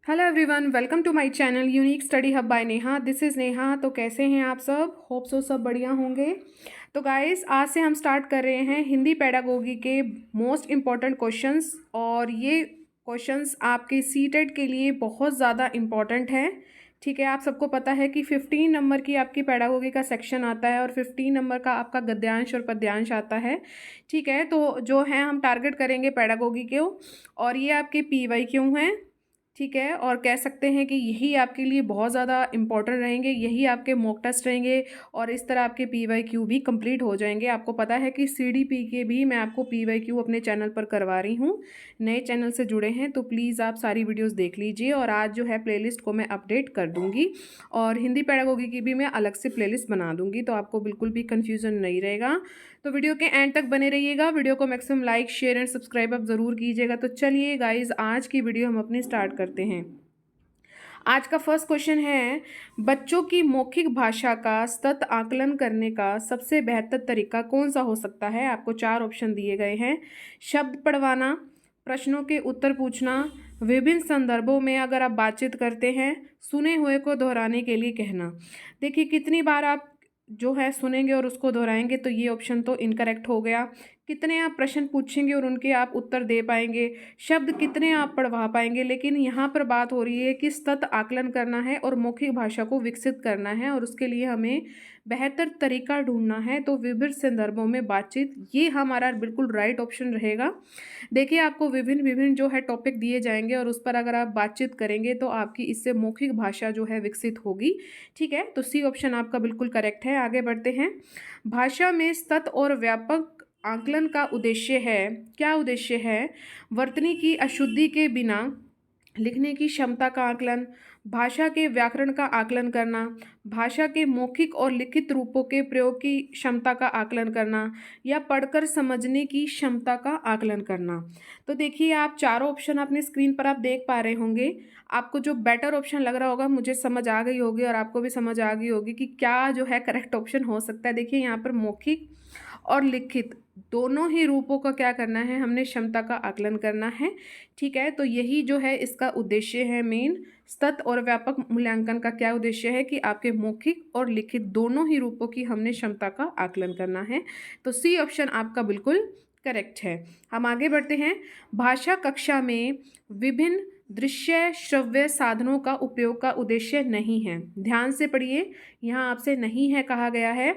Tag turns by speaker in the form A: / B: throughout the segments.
A: Hello everyone, welcome to my channel unique study hub by Neha. This is Neha. तो कैसे हैं आप सब? होप सो सब बढ़िया होंगे। तो गाइस, आज से हम स्टार्ट कर रहे हैं हिंदी पेडागोगी के मोस्ट इम्पॉर्टेंट क्वेश्चंस। और ये क्वेश्चंस आपके सीटेट के लिए बहुत ज़्यादा इम्पॉर्टेंट है। ठीक है, आप सबको पता है कि 15 नंबर की आपकी पेडागोगी का सेक्शन आता है और 15 नंबर का आपका गद्यांश और पद्यांश आता है। ठीक है, तो जो है हम टारगेट करेंगे पेडागोगी को, और ये आपके PYQ हैं। ठीक है, और कह सकते हैं कि यही आपके लिए बहुत ज़्यादा इम्पोर्टेंट रहेंगे, यही आपके मॉक टेस्ट रहेंगे और इस तरह आपके PYQ भी कंप्लीट हो जाएंगे। आपको पता है कि CDP के भी मैं आपको PYQ अपने चैनल पर करवा रही हूँ। नए चैनल से जुड़े हैं तो प्लीज़ आप सारी वीडियोस देख लीजिए, और आज जो है प्लेलिस्ट को मैं अपडेट कर दूँगी और हिंदी पेडागोगी की भी मैं अलग से प्लेलिस्ट बना दूँगी, तो आपको बिल्कुल भी कन्फ्यूज़न नहीं रहेगा। तो वीडियो के एंड तक बने रहिएगा। वीडियो को maximum like, share and subscribe आप ज़रूर कीजिएगा। तो चलिए गाइज, आज की वीडियो हम अपनी स्टार्ट करते हैं। आज का फर्स्ट क्वेश्चन है, बच्चों की मौखिक भाषा का सतत आकलन करने का सबसे बेहतर तरीका कौन सा हो सकता है? आपको 4 ऑप्शन दिए गए हैं। शब्द पढ़वाना, प्रश्नों के उत्तर पूछना, विभिन्न संदर्भों में अगर आप बातचीत करते हैं, सुने हुए को दोहराने के लिए कहना। देखिए, कितनी बार आप जो है सुनेंगे और उसको दोहराएंगे, तो ये ऑप्शन तो इनकरेक्ट हो गया। कितने आप प्रश्न पूछेंगे और उनके आप उत्तर दे पाएंगे, शब्द कितने आप पढ़वा पाएंगे। लेकिन यहाँ पर बात हो रही है कि सतत आकलन करना है और मौखिक भाषा को विकसित करना है, और उसके लिए हमें बेहतर तरीका ढूंढना है। तो विभिन्न संदर्भों में बातचीत, ये हमारा बिल्कुल राइट ऑप्शन रहेगा। देखिए, आपको विभिन्न विभिन्न जो है टॉपिक दिए जाएंगे और उस पर अगर आप बातचीत करेंगे तो आपकी इससे मौखिक भाषा जो है विकसित होगी। ठीक है, तो सी ऑप्शन आपका बिल्कुल करेक्ट है। आगे बढ़ते हैं। भाषा में सतत और व्यापक आकलन का उद्देश्य है, क्या उद्देश्य है? वर्तनी की अशुद्धि के बिना लिखने की क्षमता का आकलन, भाषा के व्याकरण का आकलन करना, भाषा के मौखिक और लिखित रूपों के प्रयोग की क्षमता का आकलन करना, या पढ़कर समझने की क्षमता का आकलन करना। तो देखिए, आप चारों ऑप्शन अपने स्क्रीन पर आप देख पा रहे होंगे। आपको जो बेटर ऑप्शन लग रहा होगा, मुझे समझ आ गई होगी और आपको भी समझ आ गई होगी कि क्या जो है करेक्ट ऑप्शन हो सकता है। देखिए, यहाँ पर मौखिक और लिखित दोनों ही रूपों का क्या करना है, हमने क्षमता का आकलन करना है। ठीक है, तो यही जो है इसका उद्देश्य है मेन। सतत और व्यापक मूल्यांकन का क्या उद्देश्य है कि आपके मौखिक और लिखित दोनों ही रूपों की हमने क्षमता का आकलन करना है। तो सी ऑप्शन आपका बिल्कुल करेक्ट है। हम आगे बढ़ते हैं। भाषा कक्षा में विभिन्न दृश्य श्रव्य साधनों का उपयोग का उद्देश्य नहीं है। ध्यान से पढ़िए, यहाँ आपसे नहीं है कहा गया है।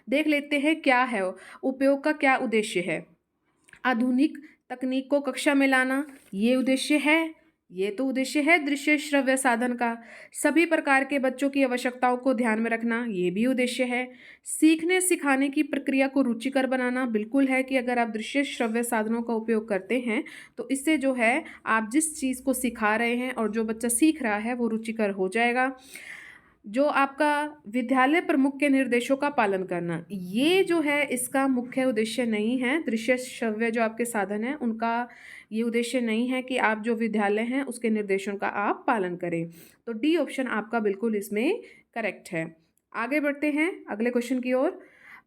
A: देख लेते हैं क्या है उपयोग का क्या उद्देश्य है। आधुनिक तकनीक को कक्षा में लाना, ये उद्देश्य है। ये तो उद्देश्य है दृश्य श्रव्य साधन का। सभी प्रकार के बच्चों की आवश्यकताओं को ध्यान में रखना, ये भी उद्देश्य है। सीखने सिखाने की प्रक्रिया को रुचिकर बनाना, बिल्कुल है कि अगर आप दृश्य श्रव्य साधनों का उपयोग करते हैं तो इससे जो है आप जिस चीज़ को सिखा रहे हैं और जो बच्चा सीख रहा है वो रुचिकर हो जाएगा। जो आपका विद्यालय प्रमुख के निर्देशों का पालन करना, ये जो है इसका मुख्य उद्देश्य नहीं है। दृश्य श्रव्य जो आपके साधन हैं उनका ये उद्देश्य नहीं है कि आप जो विद्यालय हैं उसके निर्देशों का आप पालन करें। तो डी ऑप्शन आपका बिल्कुल इसमें करेक्ट है। आगे बढ़ते हैं अगले क्वेश्चन की ओर।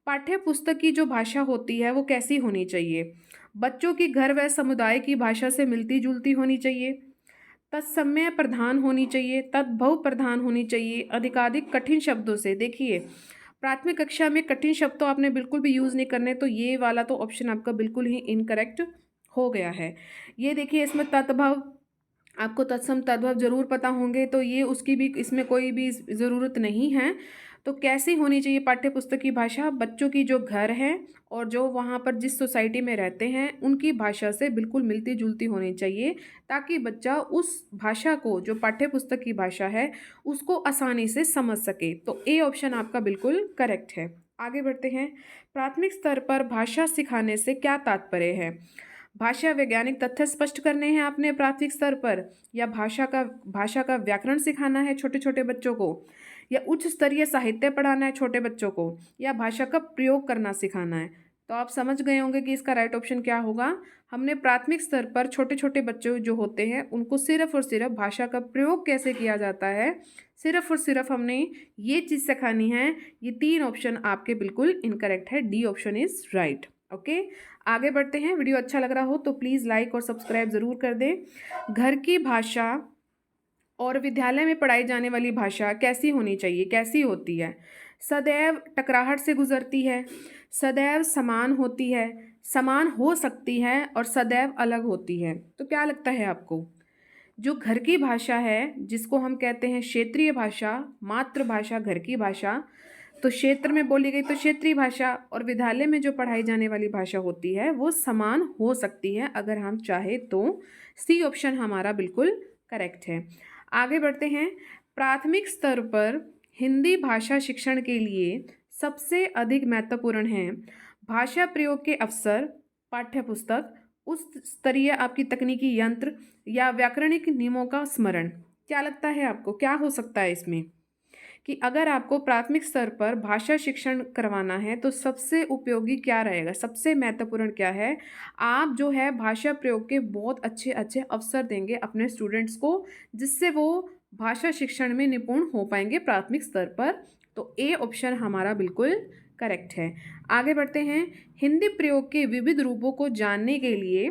A: पाठ्य पुस्तक की जो भाषा होती है वो कैसी होनी चाहिए? बच्चों की घर व समुदाय की भाषा से मिलती जुलती होनी चाहिए, तत्समय प्रधान होनी चाहिए, तद्भव प्रधान होनी चाहिए, अधिकाधिक कठिन शब्दों से। देखिए, प्राथमिक कक्षा में कठिन शब्द तो आपने बिल्कुल भी यूज़ नहीं करने, तो ये वाला तो ऑप्शन आपका बिल्कुल ही इनकरेक्ट हो गया है। ये देखिए, इसमें तद्भव, आपको तत्सम तद्भव जरूर पता होंगे, तो ये उसकी भी इसमें कोई भी ज़रूरत नहीं है। तो कैसी होनी चाहिए पाठ्य पुस्तक की भाषा? बच्चों की जो घर है और जो वहाँ पर जिस सोसाइटी में रहते हैं उनकी भाषा से बिल्कुल मिलती जुलती होनी चाहिए, ताकि बच्चा उस भाषा को, जो पाठ्य पुस्तक की भाषा है, उसको आसानी से समझ सके। तो ए ऑप्शन आपका बिल्कुल करेक्ट है। आगे बढ़ते हैं। प्राथमिक स्तर पर भाषा सिखाने से क्या तात्पर्य है? भाषा वैज्ञानिक तथ्य स्पष्ट करने हैं आपने प्राथमिक स्तर पर, या भाषा का व्याकरण सिखाना है छोटे छोटे बच्चों को, या उच्च स्तरीय साहित्य पढ़ाना है छोटे बच्चों को, या भाषा का प्रयोग करना सिखाना है? तो आप समझ गए होंगे कि इसका राइट ऑप्शन क्या होगा। हमने प्राथमिक स्तर पर छोटे छोटे बच्चे जो होते हैं उनको सिर्फ और सिर्फ भाषा का प्रयोग कैसे किया जाता है, सिर्फ और सिर्फ हमने ये चीज़ सिखानी है। ये 3 ऑप्शन आपके बिल्कुल इनकरेक्ट है। D option is right. Okay, आगे बढ़ते हैं। वीडियो अच्छा लग रहा हो तो प्लीज़ लाइक और सब्सक्राइब ज़रूर कर दें। घर की भाषा और विद्यालय में पढ़ाई जाने वाली भाषा कैसी होनी चाहिए, कैसी होती है? सदैव टकराहट से गुजरती है, सदैव समान होती है, समान हो सकती है और सदैव अलग होती है। तो क्या लगता है आपको? जो घर की भाषा है, जिसको हम कहते हैं क्षेत्रीय भाषा, मातृभाषा, घर की भाषा, तो क्षेत्र में बोली गई तो क्षेत्रीय भाषा, और विद्यालय में जो पढ़ाई जाने वाली भाषा होती है वो समान हो सकती है अगर हम चाहे तो। सी ऑप्शन हमारा बिल्कुल करेक्ट है। आगे बढ़ते हैं। प्राथमिक स्तर पर हिंदी भाषा शिक्षण के लिए सबसे अधिक महत्वपूर्ण है भाषा प्रयोग के अवसर, पाठ्यपुस्तक, उस स्तरीय आपकी तकनीकी यंत्र या व्याकरणिक नियमों का स्मरण। क्या लगता है आपको, क्या हो सकता है इसमें कि अगर आपको प्राथमिक स्तर पर भाषा शिक्षण करवाना है तो सबसे उपयोगी क्या रहेगा, सबसे महत्वपूर्ण क्या है? आप जो है भाषा प्रयोग के बहुत अच्छे अच्छे अवसर देंगे अपने स्टूडेंट्स को, जिससे वो भाषा शिक्षण में निपुण हो पाएंगे प्राथमिक स्तर पर। तो ए ऑप्शन हमारा बिल्कुल करेक्ट है। आगे बढ़ते हैं। हिंदी प्रयोग के विविध रूपों को जानने के लिए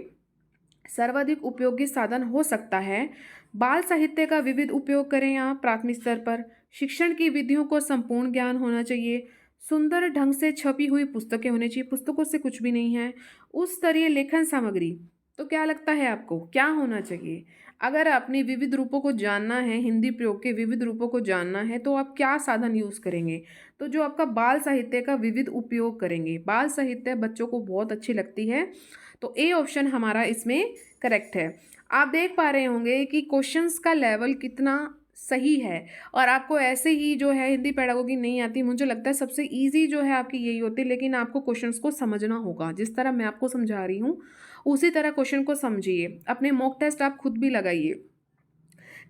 A: सर्वाधिक उपयोगी साधन हो सकता है बाल साहित्य का विविध उपयोग करें आप प्राथमिक स्तर पर। शिक्षण की विधियों को संपूर्ण ज्ञान होना चाहिए। सुंदर ढंग से छपी हुई पुस्तकें होनी चाहिए, पुस्तकों से कुछ भी नहीं है। उस स्तरीय लेखन सामग्री। तो क्या लगता है आपको, क्या होना चाहिए? अगर अपनी विविध रूपों को जानना है, हिंदी प्रयोग के विविध रूपों को जानना है, तो आप क्या साधन यूज़ करेंगे? तो जो आपका बाल साहित्य का विविध उपयोग करेंगे। बाल साहित्य बच्चों को बहुत अच्छी लगती है, तो ए ऑप्शन हमारा इसमें करेक्ट है। आप देख पा रहे होंगे कि क्वेश्चंस का लेवल कितना सही है, और आपको ऐसे ही जो है हिंदी पेडागोगी नहीं आती, मुझे लगता है सबसे इजी जो है आपकी यही होती है, लेकिन आपको क्वेश्चंस को समझना होगा। जिस तरह मैं आपको समझा रही हूँ उसी तरह क्वेश्चन को समझिए। अपने मॉक टेस्ट आप खुद भी लगाइए।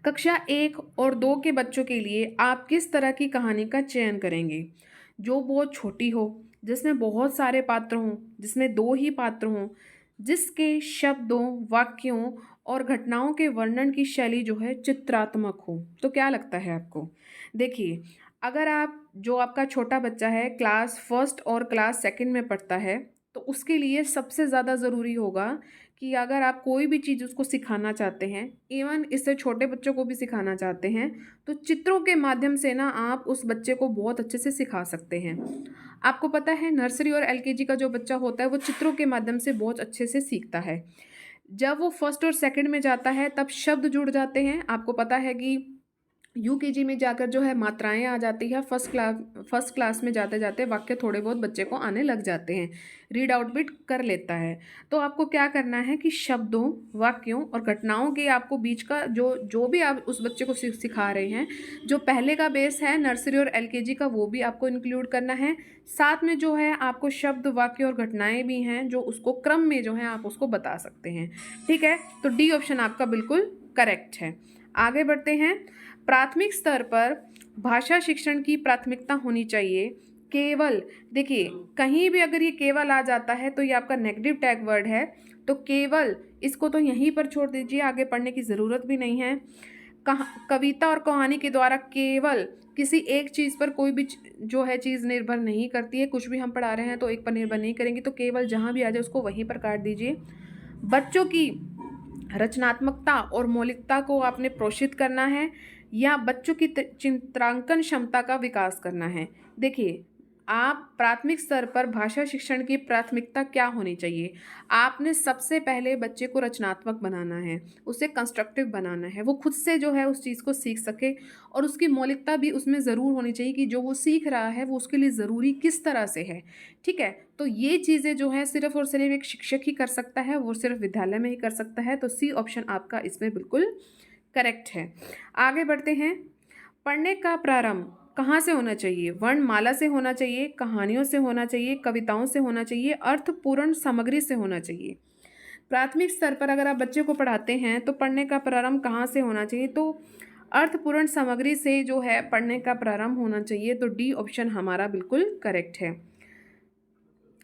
A: कक्षा 1 और 2 के बच्चों के लिए आप किस तरह की कहानी का चयन करेंगे? जो बहुत छोटी हो, जिसमें बहुत सारे पात्र हों, जिसमें 2 ही पात्र हों, जिसके शब्दों, वाक्यों और घटनाओं के वर्णन की शैली जो है चित्रात्मक हो। तो क्या लगता है आपको? देखिए, अगर आप जो आपका छोटा बच्चा है क्लास फर्स्ट और क्लास सेकंड में पढ़ता है, तो उसके लिए सबसे ज़्यादा ज़रूरी होगा कि अगर आप कोई भी चीज़ उसको सिखाना चाहते हैं, इवन इससे छोटे बच्चों को भी सिखाना चाहते हैं, तो चित्रों के माध्यम से ना आप उस बच्चे को बहुत अच्छे से सिखा सकते हैं। आपको पता है नर्सरी और एलकेजी का जो बच्चा होता है वो चित्रों के माध्यम से बहुत अच्छे से सीखता है। जब वो फर्स्ट और सेकंड में जाता है तब शब्द जुड़ जाते हैं। आपको पता है कि यूकेजी में जाकर जो है मात्राएं आ जाती है। फर्स्ट क्लास में जाते जाते वाक्य थोड़े बहुत बच्चे को आने लग जाते हैं, रीड आउट भी कर लेता है। तो आपको क्या करना है कि शब्दों, वाक्यों और घटनाओं के आपको बीच का जो जो भी आप उस बच्चे को सिखा रहे हैं, जो पहले का बेस है नर्सरी और एलकेजी का, वो भी आपको इंक्लूड करना है। साथ में जो है आपको शब्द, वाक्य और घटनाएं भी हैं जो उसको क्रम में जो है आप उसको बता सकते हैं। ठीक है, तो डी ऑप्शन आपका बिल्कुल करेक्ट है। आगे बढ़ते हैं। प्राथमिक स्तर पर भाषा शिक्षण की प्राथमिकता होनी चाहिए केवल। देखिए, कहीं भी अगर ये केवल आ जाता है तो ये आपका नेगेटिव टैग वर्ड है, तो केवल इसको तो यहीं पर छोड़ दीजिए, आगे पढ़ने की ज़रूरत भी नहीं है। कविता और कहानी के द्वारा केवल किसी एक चीज़ पर कोई भी जो है चीज़ निर्भर नहीं करती है। कुछ भी हम पढ़ा रहे हैं तो एक पर निर्भर नहीं करेंगे, तो केवल जहाँ भी आ जाए उसको वहीं पर काट दीजिए। बच्चों की रचनात्मकता और मौलिकता को आपने प्रोत्साहित करना है या बच्चों की चित्रांकन क्षमता का विकास करना है। देखिए, आप प्राथमिक स्तर पर भाषा शिक्षण की प्राथमिकता क्या होनी चाहिए? आपने सबसे पहले बच्चे को रचनात्मक बनाना है, उसे कंस्ट्रक्टिव बनाना है, वो खुद से जो है उस चीज़ को सीख सके, और उसकी मौलिकता भी उसमें ज़रूर होनी चाहिए कि जो वो सीख रहा है वो उसके लिए ज़रूरी किस तरह से है। ठीक है, तो ये चीज़ें जो है सिर्फ और सिर्फ एक शिक्षक ही कर सकता है, वो सिर्फ विद्यालय में ही कर सकता है। तो सी ऑप्शन आपका इसमें बिल्कुल करेक्ट है। आगे बढ़ते हैं। पढ़ने का प्रारंभ कहाँ से होना चाहिए? वर्णमाला से होना चाहिए, कहानियों से होना चाहिए, कविताओं से होना चाहिए, अर्थपूर्ण सामग्री से होना चाहिए। प्राथमिक स्तर पर अगर आप बच्चे को पढ़ाते हैं तो पढ़ने का प्रारंभ कहाँ से होना चाहिए? तो अर्थपूर्ण सामग्री से जो है पढ़ने का प्रारंभ होना चाहिए। तो डी ऑप्शन हमारा बिल्कुल करेक्ट है।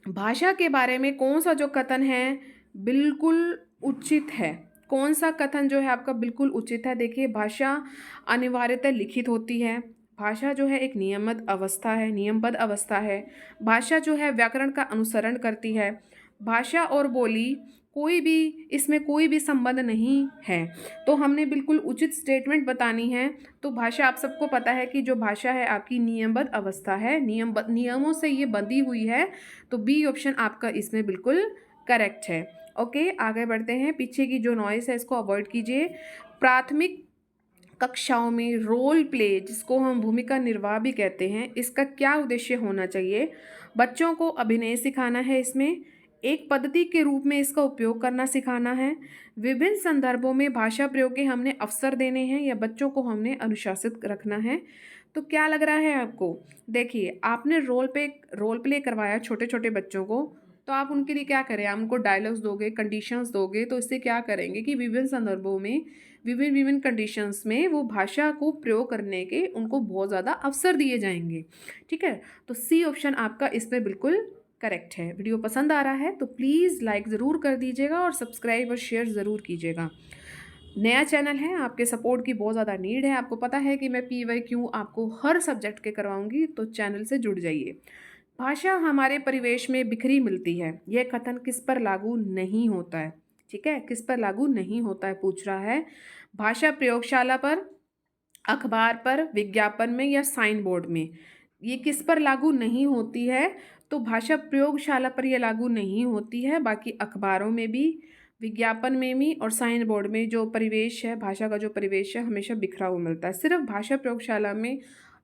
A: भाषा के बारे में कौन सा जो कथन है बिल्कुल उचित है? कौन सा कथन जो है आपका बिल्कुल उचित है? देखिए, भाषा अनिवार्यतः लिखित होती है। भाषा जो है एक नियमबद्ध अवस्था है। भाषा जो है व्याकरण का अनुसरण करती है। भाषा और बोली कोई भी इसमें कोई भी संबंध नहीं है। तो हमने बिल्कुल उचित स्टेटमेंट बतानी है। तो भाषा आप सबको पता है कि जो भाषा है आपकी नियमबद्ध अवस्था है, नियमों से ये बंधी हुई है। तो बी ऑप्शन आपका इसमें बिल्कुल करेक्ट है। ओके, आगे बढ़ते हैं। पीछे की जो नॉइस है इसको अवॉइड कीजिए। प्राथमिक कक्षाओं में रोल प्ले, जिसको हम भूमिका निर्वाह भी कहते हैं, इसका क्या उद्देश्य होना चाहिए? बच्चों को अभिनय सिखाना है, इसमें एक पद्धति के रूप में इसका उपयोग करना सिखाना है, विभिन्न संदर्भों में भाषा प्रयोग के हमने अवसर देने हैं, या बच्चों को हमने अनुशासित रखना है। तो क्या लग रहा है आपको? देखिए, आपने रोल प्ले करवाया छोटे छोटे बच्चों को, तो आप उनके लिए क्या करें? आप उनको डायलॉग्स दोगे, कंडीशंस दोगे, तो इससे क्या करेंगे कि विभिन्न संदर्भों में, विभिन्न कंडीशंस में वो भाषा को प्रयोग करने के उनको बहुत ज़्यादा अवसर दिए जाएंगे। ठीक है, तो सी ऑप्शन आपका इसमें बिल्कुल करेक्ट है। वीडियो पसंद आ रहा है तो प्लीज़ लाइक ज़रूर कर दीजिएगा और सब्सक्राइब और शेयर ज़रूर कीजिएगा। नया चैनल है, आपके सपोर्ट की बहुत ज़्यादा नीड है। आपको पता है कि मैं PYQ आपको हर सब्जेक्ट के करवाऊंगी, तो चैनल से जुड़ जाइए। भाषा हमारे परिवेश में बिखरी मिलती है, यह कथन किस पर लागू नहीं होता है? ठीक है, किस पर लागू नहीं होता है पूछ रहा है। भाषा प्रयोगशाला पर, अखबार पर, विज्ञापन में, या साइन बोर्ड में? ये किस पर लागू नहीं होती है? तो भाषा प्रयोगशाला पर यह लागू नहीं होती है, बाकी अखबारों में भी, विज्ञापन में भी और साइन बोर्ड में जो परिवेश है, भाषा का जो परिवेश है, हमेशा बिखरा हुआ मिलता है। सिर्फ भाषा प्रयोगशाला में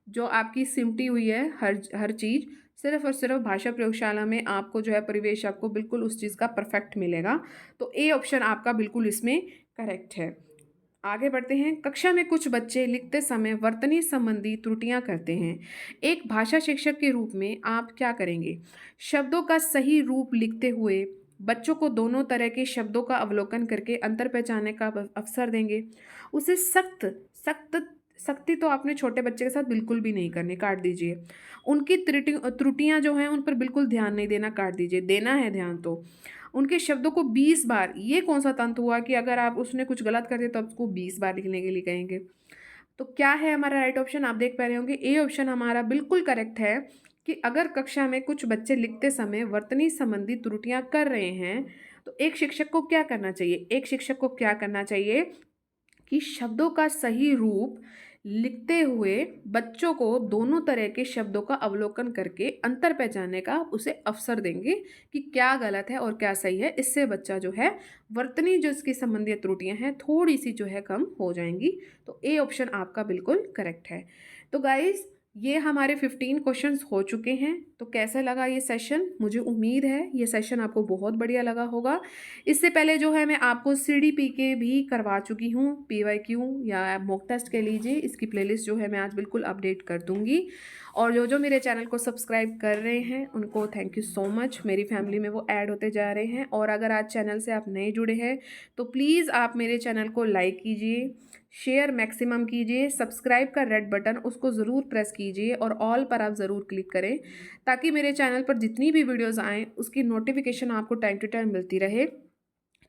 A: जो आपकी सिमटी हुई है हर चीज़, सिर्फ और सिर्फ भाषा प्रयोगशाला में आपको जो है परिवेश आपको बिल्कुल उस चीज़ का परफेक्ट मिलेगा। तो ए ऑप्शन आपका बिल्कुल इसमें करेक्ट है। आगे बढ़ते हैं। कक्षा में कुछ बच्चे लिखते समय वर्तनी संबंधी त्रुटियां करते हैं। एक भाषा शिक्षक के रूप में आप क्या करेंगे? शब्दों का सही रूप लिखते हुए बच्चों को दोनों तरह के शब्दों का अवलोकन करके अंतर पहचानने का अवसर देंगे। उसे सख्त सख्त सख्ती तो आपने छोटे बच्चे के साथ बिल्कुल भी नहीं करनी, काट दीजिए। उनकी त्रुटियां जो हैं उन पर बिल्कुल ध्यान नहीं देना, काट दीजिए। देना है ध्यान तो उनके शब्दों को 20 बार, ये कौन सा तंत्र हुआ कि अगर आप उसने कुछ गलत कर दिया तो आप उसको 20 बार लिखने के लिए कहेंगे? तो क्या है हमारा राइट ऑप्शन? आप देख पा रहे होंगे ए ऑप्शन हमारा बिल्कुल करेक्ट है कि अगर कक्षा में कुछ बच्चे लिखते समय वर्तनी संबंधी त्रुटियां कर रहे हैं, तो एक शिक्षक को क्या करना चाहिए? एक शिक्षक को क्या करना चाहिए कि शब्दों का सही रूप लिखते हुए बच्चों को दोनों तरह के शब्दों का अवलोकन करके अंतर पहचानने का उसे अवसर देंगे कि क्या गलत है और क्या सही है। इससे बच्चा जो है वर्तनी जो इसकी संबंधी त्रुटियां हैं थोड़ी सी जो है कम हो जाएंगी। तो ए ऑप्शन आपका बिल्कुल करेक्ट है। तो गाइज, ये हमारे 15 क्वेश्चंस हो चुके हैं। तो कैसा लगा ये सेशन? मुझे उम्मीद है ये सेशन आपको बहुत बढ़िया लगा होगा। इससे पहले जो है मैं आपको CDPK भी करवा चुकी हूँ, PYQ या मॉक टेस्ट कह लीजिए। इसकी प्लेलिस्ट जो है मैं आज बिल्कुल अपडेट कर दूँगी। और जो जो मेरे चैनल को सब्सक्राइब कर रहे हैं उनको थैंक यू सो मच। मेरी फैमिली में वो ऐड होते जा रहे हैं। और अगर आज चैनल से आप नए जुड़े हैं तो प्लीज़ आप मेरे चैनल को लाइक कीजिए, शेयर मैक्सिमम कीजिए, सब्सक्राइब का रेड बटन उसको ज़रूर प्रेस कीजिए और ऑल पर आप ज़रूर क्लिक करें, ताकि मेरे चैनल पर जितनी भी वीडियोस आएँ उसकी नोटिफिकेशन आपको टाइम टू टाइम मिलती रहे।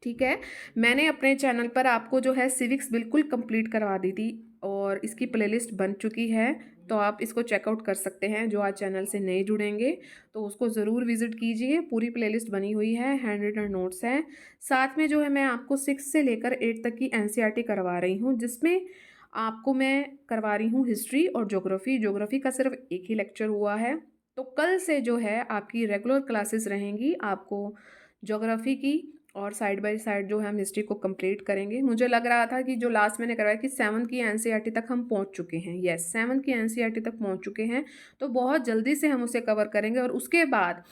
A: ठीक है, मैंने अपने चैनल पर आपको जो है सिविक्स बिल्कुल कंप्लीट करवा दी थी और इसकी प्लेलिस्ट बन चुकी है, तो आप इसको चेकआउट कर सकते हैं। जो आज चैनल से नए जुड़ेंगे तो उसको ज़रूर विजिट कीजिए। पूरी प्लेलिस्ट बनी हुई है, हैंड रिटन नोट्स हैं। साथ में जो है मैं आपको 6 से लेकर 8 तक की NCERT करवा रही हूँ, जिसमें आपको मैं करवा रही हूँ हिस्ट्री और ज्योग्राफी का सिर्फ एक ही लेक्चर हुआ है। तो कल से जो है आपकी रेगुलर क्लासेस रहेंगी आपको ज्योग्राफी की, और साइड बाय साइड जो है हम हिस्ट्री को कंप्लीट करेंगे। मुझे लग रहा था कि जो लास्ट मैंने करवाया कि 7th की NCERT तक हम पहुंच चुके हैं। यस, 7th की NCERT तक पहुंच चुके हैं, तो बहुत जल्दी से हम उसे कवर करेंगे। और उसके बाद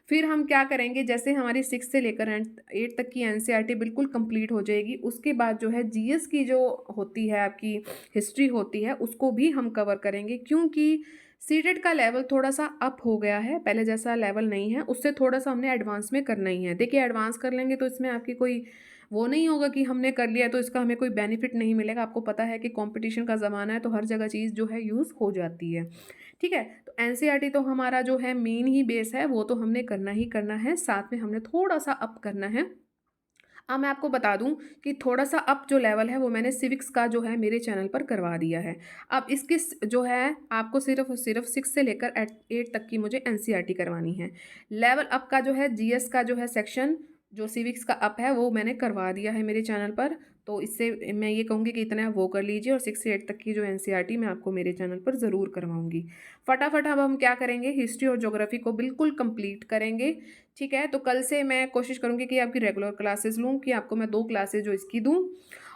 A: फिर हम क्या करेंगे, जैसे हमारी 6 से लेकर 8 तक की NCERT बिल्कुल कंप्लीट हो जाएगी, उसके बाद जो है GS की जो होती है आपकी हिस्ट्री होती है उसको भी हम कवर करेंगे, क्योंकि सीटेट का लेवल थोड़ा सा अप हो गया है, पहले जैसा लेवल नहीं है, उससे थोड़ा सा हमने एडवांस में करना ही है। देखिए, एडवांस कर लेंगे तो इसमें आपकी कोई वो नहीं होगा कि हमने कर लिया तो इसका हमें कोई बेनिफिट नहीं मिलेगा। आपको पता है कि कंपटीशन का ज़माना है, तो हर जगह चीज़ जो है यूज़ हो जाती है। ठीक है, तो NCERT तो हमारा जो है मेन ही बेस है, वो तो हमने करना ही करना है, साथ में हमने थोड़ा सा अप करना है। अब मैं आपको बता दूं कि थोड़ा सा अप जो लेवल है वो मैंने सिविक्स का जो है मेरे चैनल पर करवा दिया है। अब इसकी जो है आपको सिर्फ 6 से लेकर 8 तक की मुझे NCERT करवानी है। लेवल अप का जो है GS का जो है सेक्शन जो सिविक्स का अप है वो मैंने करवा दिया है मेरे चैनल पर। तो इससे मैं ये कहूँगी कि इतना वो कर लीजिए, और 6 से 8 तक की जो एनसीईआरटी मैं आपको मेरे चैनल पर ज़रूर करवाऊँगी। फटाफट अब हम क्या करेंगे, हिस्ट्री और ज्योग्राफी को बिल्कुल कंप्लीट करेंगे। ठीक है, तो कल से मैं कोशिश करूँगी कि आपकी रेगुलर क्लासेस लूँ, कि आपको मैं 2 क्लासेस जो इसकी दूँ,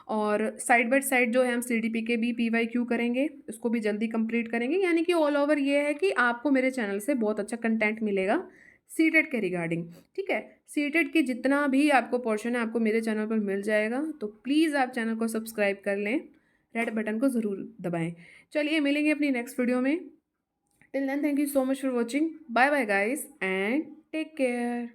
A: और साइड बाय साइड जो है हम सीडीपी के भी पीवाईक्यू करेंगे, उसको भी जल्दी कंप्लीट करेंगे। यानी कि ऑल ओवर ये है कि आपको मेरे चैनल से बहुत अच्छा कंटेंट मिलेगा सीटेट के रिगार्डिंग। ठीक है, सीटेट की जितना भी आपको पोर्शन है आपको मेरे चैनल पर मिल जाएगा। तो प्लीज़ आप चैनल को सब्सक्राइब कर लें, रेड बटन को ज़रूर दबाएं। चलिए मिलेंगे अपनी नेक्स्ट वीडियो में। Till then thank you so much for watching. Bye bye guys and take care.